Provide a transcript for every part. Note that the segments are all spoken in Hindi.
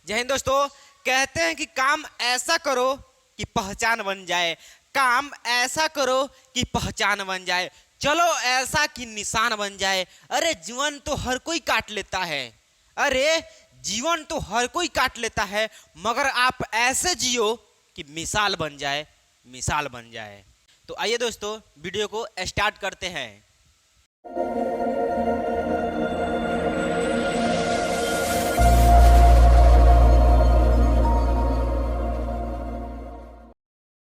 जय हिंद दोस्तों। कहते हैं कि काम ऐसा करो कि पहचान बन जाए, काम ऐसा करो कि पहचान बन जाए, चलो ऐसा कि निशान बन जाए। अरे जीवन तो हर कोई काट लेता है, अरे जीवन तो हर कोई काट लेता है, मगर आप ऐसे जियो कि मिसाल बन जाए, मिसाल बन जाए। तो आइए दोस्तों वीडियो को स्टार्ट करते हैं।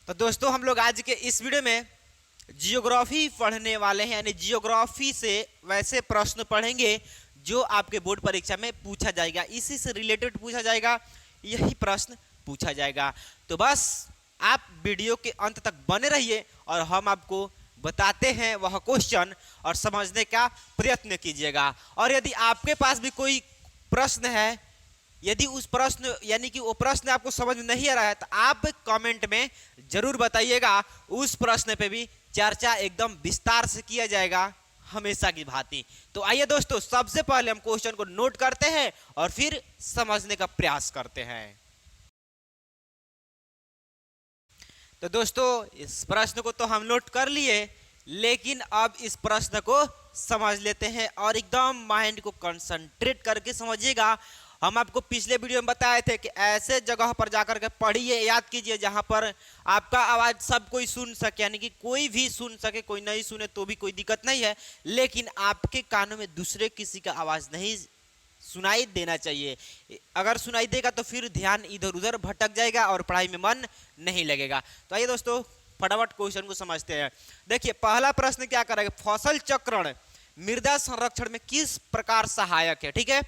तो दोस्तों हम लोग आज के इस वीडियो में जियोग्राफी पढ़ने वाले हैं, यानी जियोग्राफी से वैसे प्रश्न पढ़ेंगे जो आपके बोर्ड परीक्षा में पूछा जाएगा, इसी से रिलेटेड पूछा जाएगा, यही प्रश्न पूछा जाएगा। तो बस आप वीडियो के अंत तक बने रहिए और हम आपको बताते हैं वह क्वेश्चन और समझने का प्रयत्न कीजिएगा। और यदि आपके पास भी कोई प्रश्न है, यदि उस प्रश्न यानी कि वो प्रश्न आपको समझ में नहीं आ रहा है, तो आप कमेंट में जरूर बताइएगा। उस प्रश्न पे भी चर्चा एकदम विस्तार से किया जाएगा, हमेशा की भांति। तो आइए दोस्तों सबसे पहले हम क्वेश्चन को नोट करते हैं और फिर समझने का प्रयास करते हैं। तो दोस्तों इस प्रश्न को तो हम नोट कर लिए, लेकिन अब इस प्रश्न को समझ लेते हैं और एकदम माइंड को कंसंट्रेट करके समझिएगा। हम आपको पिछले वीडियो में बताए थे कि ऐसे जगह पर जाकर के पढ़िए, याद कीजिए जहां पर आपका आवाज सब कोई सुन सके, यानी कि कोई भी सुन सके, कोई नहीं सुने तो भी कोई दिक्कत नहीं है, लेकिन आपके कानों में दूसरे किसी का आवाज नहीं सुनाई देना चाहिए। अगर सुनाई देगा तो फिर ध्यान इधर उधर भटक जाएगा और पढ़ाई में मन नहीं लगेगा। तो आइए दोस्तों फटाफट क्वेश्चन को समझते हैं। देखिए पहला प्रश्न क्या करेगा, फसल चक्रण मृदा संरक्षण में किस प्रकार सहायक है। ठीक है,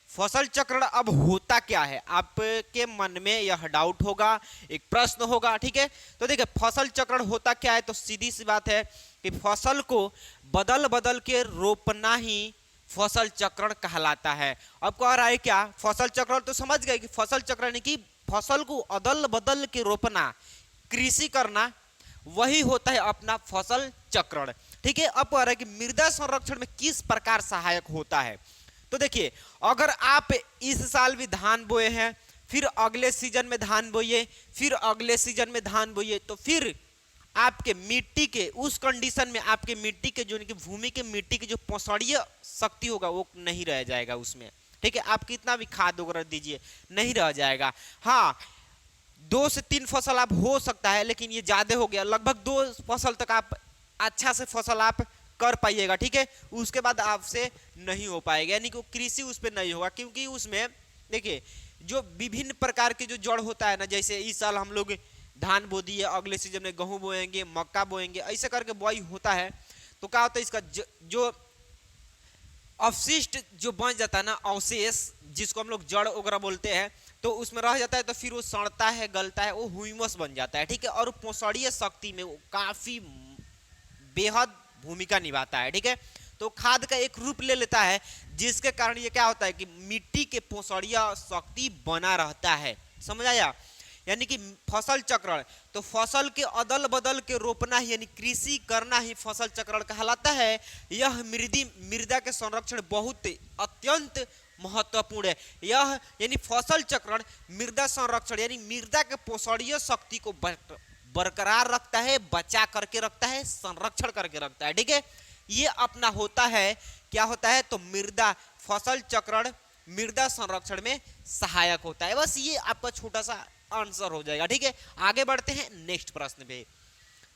फसल चक्रण अब होता क्या है, आपके मन में यह डाउट होगा, एक प्रश्न होगा। ठीक है, तो देखिए फसल चक्रण होता क्या है, तो सीधी सी बात है कि फसल को बदल बदल के रोपना ही फसल चक्रण कहलाता है। अब कह रहा है क्या, फसल चक्रण तो समझ गए कि फसल चक्रण यानी कि फसल को अदल बदल के रोपना, कृषि करना, वही होता है अपना फसल चक्रण। ठीक है, अब कह रहा है कि मृदा संरक्षण में किस प्रकार सहायक होता है। तो देखिए अगर आप इस साल भी धान बोए हैं, फिर अगले सीजन में धान बोइए, फिर अगले सीजन में धान बोइए, तो फिर आपके मिट्टी के उस कंडीशन में आपके मिट्टी के जो भूमि के मिट्टी की जो पोषणीय शक्ति होगा वो नहीं रह जाएगा उसमें। ठीक है, आप कितना भी खाद वगैरह दीजिए नहीं रह जाएगा। हाँ 2 से 3 फसल आप हो सकता है, लेकिन ये ज्यादा हो गया, लगभग 2 फसल तक आप अच्छा से फसल आप कर पाइएगा। ठीक है, उसके बाद आपसे नहीं हो पाएगा, यानी कि कृषि उस पर नहीं होगा, क्योंकि उसमें देखिए जो विभिन्न प्रकार के जो जड़ होता है ना, जैसे इस साल हम लोग धान बो दिए, अगले सीजन में गेहूं बोएंगे, मक्का बोएंगे, ऐसे करके बुआई होता है। तो क्या होता है इसका जो अवशिष्ट जो बच जाता है ना, अवशेष जिसको हम लोग जड़ वगैरह बोलते हैं, तो उसमें रह जाता है, तो फिर वो सड़ता है, गलता है, वो ह्यूमस बन जाता है। ठीक है, और पोषणीय शक्ति में वो काफी बेहद भूमिका निभाता है। ठीक है, तो खाद का एक रूप ले लेता है, जिसके कारण ये क्या होता है कि मिट्टी के पोषणीय शक्ति बना रहता है। समझ आया, यानी कि फसल चक्रण, तो फसल के अदल बदल के रोपना ही यानी कृषि करना ही फसल चक्रण कहलाता है। यह मृदा के संरक्षण बहुत अत्यंत महत्वपूर्ण है। यह यानी फसल चक्रण मृदा संरक्षण यानी मृदा के पोषणीय शक्ति को बरकरार रखता है, बचा करके रखता है, संरक्षण करके रखता है। ठीक है, ये अपना होता है, क्या होता है, तो मृदा फसल चक्रण मृदा संरक्षण में सहायक होता है। बस ये आपका छोटा सा आंसर हो जाएगा। ठीक है, आगे बढ़ते हैं नेक्स्ट प्रश्न पे।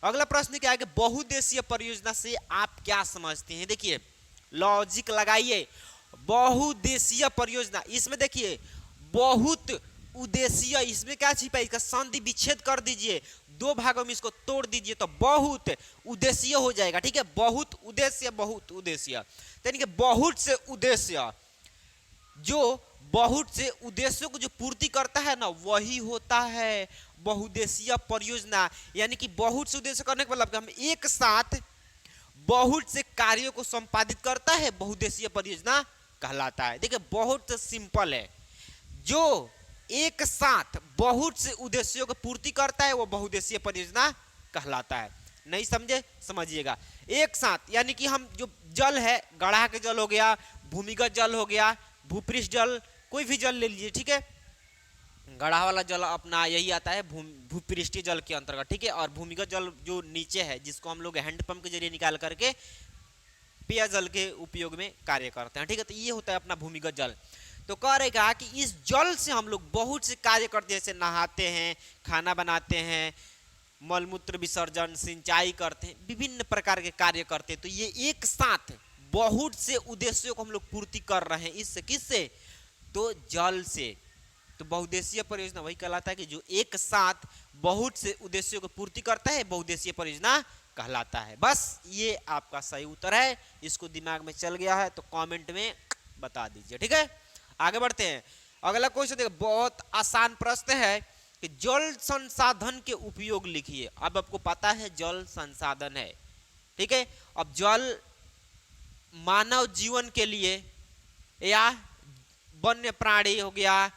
अगला प्रश्न क्या है कि बहुउद्देशीय परियोजना से आप क्या समझते हैं। देखिए लॉजिक लगाइए, बहुउद्देशीय परियोजना, इसमें देखिए बहुत उद्देश्य, इसमें क्या छिपा है, इसका संधि विच्छेद कर दीजिए, 2 भागों में इसको तोड़ दीजिए तो बहुत उद्देश्य हो जाएगा। ठीक है, बहुत उद्देश्य, बहुत उद्देश्य यानी कि बहुत से उद्देश्य, जो बहुत से उद्देश्यों को जो पूर्ति करता है ना, वही होता है बहुउद्देशीय परियोजना। यानी कि बहुत से उद्देश्य करने का मतलब हम एक साथ बहुत से कार्यों को संपादित करता है, बहुउद्देशीय परियोजना कहलाता है। देखिए बहुत सिंपल है, जो एक साथ बहुत से उद्देश्यों को पूर्ति करता है वो बहुउद्देशीय परियोजना कहलाता है। नहीं समझे, समझिएगा। एक साथ यानी कि हम जो जल है, गढ़ा के जल हो गया, भूमिगत जल हो गया, भूपृष्ठ जल, कोई भी जल ले लीजिए। ठीक है, गढ़ा वाला जल अपना यही आता है भूपृष्ठीय जल के अंतर्गत, ठीक है। और भूमिगत जल जो नीचे है, जिसको हम लोग हैंडपंप के जरिए निकाल करके पेय जल के उपयोग में कार्य करते हैं, ठीक है। तो ये होता है अपना भूमिगत जल। तो कह रहेगा कि इस जल से हम लोग बहुत से कार्य करते हैं, जैसे नहाते हैं, खाना बनाते हैं, मलमूत्र विसर्जन, सिंचाई करते हैं, विभिन्न प्रकार के कार्य करते हैं। तो ये एक साथ बहुत से उद्देश्यों को हम लोग पूर्ति कर रहे हैं, इससे किससे, तो जल से। तो बहुउद्देशीय परियोजना वही कहलाता है कि जो एक साथ बहुत से उद्देश्यों को पूर्ति करता है, बहुउद्देशीय परियोजना कहलाता है। बस ये आपका सही उत्तर है। इसको दिमाग में चल गया है तो कमेंट में बता दीजिए, ठीक है। आगे बढ़ते हैं। अगला क्वेश्चन देखिए, बहुत आसान प्रश्न है कि जल संसाधन के उपयोग लिखिए। अब आपको पता है जल संसाधन है, ठीक है। अब जल मानव जीवन के लिए या वन्य प्राणी हो गया,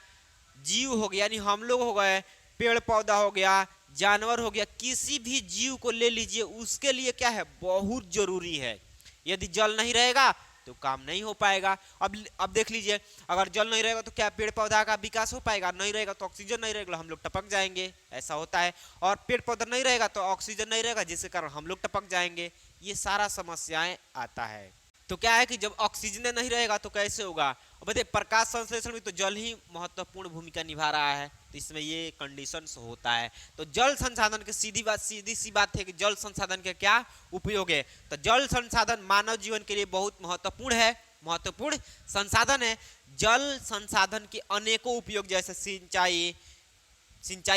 जीव हो गया, यानी हम लोग हो गए, पेड़ पौधा हो गया, जानवर हो गया, किसी भी जीव को ले लीजिए, उसके लिए क्या है, बहुत जरूरी है। यदि जल नहीं रहेगा तो काम नहीं हो पाएगा। अब देख लीजिए, अगर जल नहीं रहेगा तो क्या पेड़ पौधा का विकास हो पाएगा, नहीं रहेगा तो ऑक्सीजन नहीं रहेगा, हम लोग टपक जाएंगे, ऐसा होता है। और पेड़ पौधा नहीं रहेगा तो ऑक्सीजन नहीं रहेगा, जिसके कारण हम लोग टपक जाएंगे। ये सारा समस्याएं आता है। तो क्या है कि जब ऑक्सीजन नहीं रहेगा तो कैसे होगा। बताइए, प्रकाश संश्लेषण में तो जल ही महत्वपूर्ण भूमिका निभा रहा है, तो इसमें ये कंडीशंस होता है। तो जल संसाधन की सीधी सी बात है कि जल संसाधन के क्या उपयोग है। तो जल संसाधन मानव जीवन के लिए बहुत महत्वपूर्ण है, महत्वपूर्ण संसाधन है। जल संसाधन के अनेकों उपयोग, जैसे सिंचाई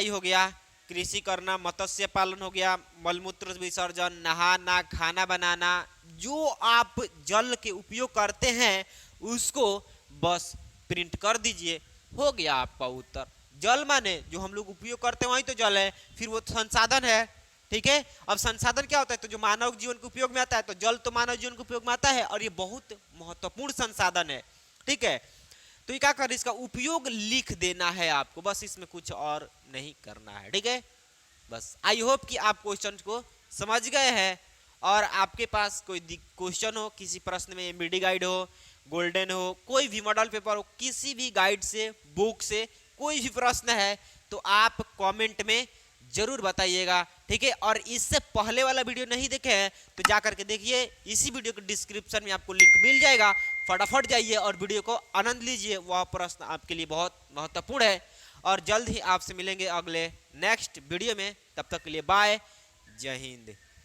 हो गया, कृषि करना, मत्स्य पालन हो गया, मलमूत्र विसर्जन, नहाना, खाना बनाना, जो आप जल के उपयोग करते हैं उसको बस प्रिंट कर दीजिए, हो गया आपका उत्तर। जल माने जो हम लोग उपयोग करते हैं वही तो जल है, फिर वो संसाधन है, ठीक है। अब संसाधन क्या होता है, तो जो मानव जीवन के उपयोग में आता है, तो जल तो मानव जीवन के उपयोग में आता है और ये बहुत महत्वपूर्ण संसाधन है, ठीक है। तो ये क्या कर, इसका उपयोग लिख देना है आपको, बस इसमें कुछ और नहीं करना है, ठीक है। बस आई होप कि आप क्वेश्चन को समझ गए हैं। और आपके पास कोई क्वेश्चन हो, किसी प्रश्न में एमबीडी गाइड हो, गोल्डन हो, कोई भी मॉडल पेपर हो, किसी भी गाइड से, बुक से कोई भी प्रश्न है तो आप कमेंट में जरूर बताइएगा, ठीक है। और इससे पहले वाला वीडियो नहीं देखे हैं तो जा करके देखिए, इसी वीडियो के डिस्क्रिप्शन में आपको लिंक मिल जाएगा, फटाफट जाइए और वीडियो को आनंद लीजिए, वह प्रश्न आपके लिए बहुत महत्वपूर्ण है। और जल्द ही आपसे मिलेंगे अगले नेक्स्ट वीडियो में, तब तक के लिए बाय, जय हिंद।